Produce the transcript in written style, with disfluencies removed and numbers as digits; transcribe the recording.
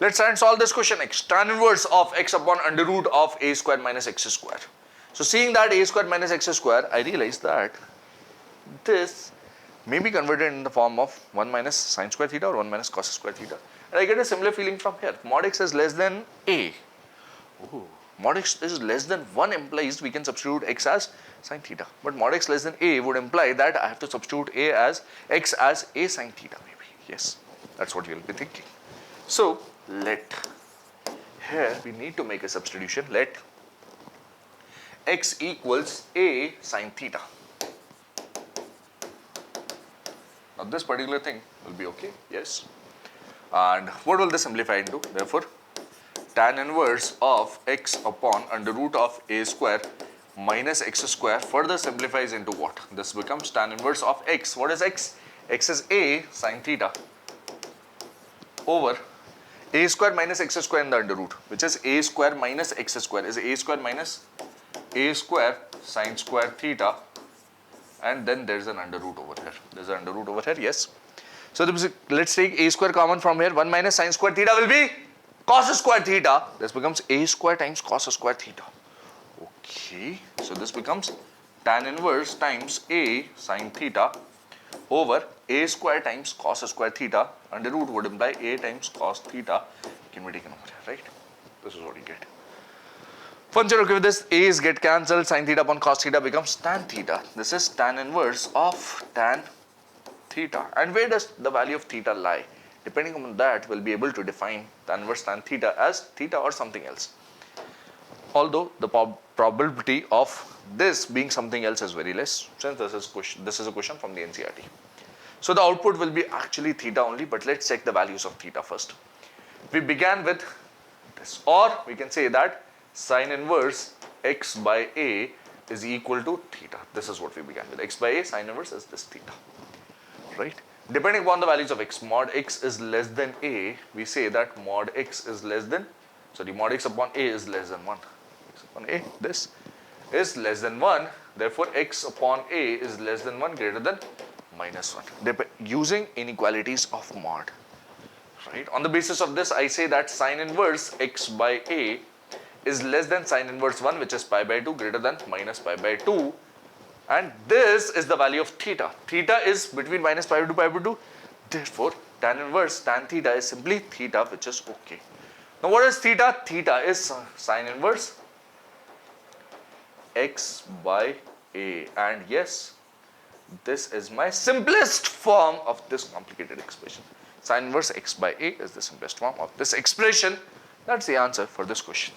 Let's try and solve this question next. Tan inverse of x upon under root of a square minus x square. So seeing that a square minus x square, I realize that this may be converted in the form of 1 minus sine square theta or 1 minus cos square theta. And I get a similar feeling from here. Mod x is less than a. Oh, mod x is less than 1 implies we can substitute x as sine theta. But mod x less than a would imply that I have to substitute a as x as a sine theta maybe. Yes, that's what you'll be thinking. So here we need to make a substitution. Let x equals a sine theta. Now this particular thing will be okay, yes. And what will this simplify into? Therefore, tan inverse of x upon under root of a square minus x square further simplifies into what? This becomes tan inverse of x. What is x? X is a sine theta over a square minus x square in the under root, which is a square minus x square, is a square minus a square sine square theta, and then there is an under root over here. There is an under root over here, yes. So let's take a square common from here. 1 minus sine square theta will be cos square theta. This becomes a square times cos square theta. Okay, so this becomes tan inverse times a sine theta over a square times cos square theta. Under root would imply a times cos theta can be taken over here, right? This is what you get. Once you're okay with this, a's get cancelled, sine theta upon cos theta becomes tan theta. This is tan inverse of tan theta. And where does the value of theta lie? Depending on that, we'll be able to define tan inverse tan theta as theta or something else. Although the probability of this being something else is very less, since this is a question from the NCERT. So the output will be actually theta only, but let's check the values of theta first. We began with this, or we can say that sine inverse x by a is equal to theta. This is what we began with. X by a, sine inverse is this theta, right? Depending upon the values of x, mod x is less than a, we say that mod x is less than, mod x upon a is less than 1. X upon a, this is less than 1. Therefore, x upon a is less than 1 greater than minus 1. Using inequalities of mod, right? On the basis of this, I say that sine inverse x by a is less than sine inverse 1, which is pi by 2 greater than minus pi by 2. And this is the value of theta. Theta is between minus pi by 2 pi by 2. Therefore, tan inverse tan theta is simply theta, which is okay. Now, what is theta? Theta is sine inverse x by a. And yes, this is my simplest form of this complicated expression. Sine inverse x by a is the simplest form of this expression. That's the answer for this question.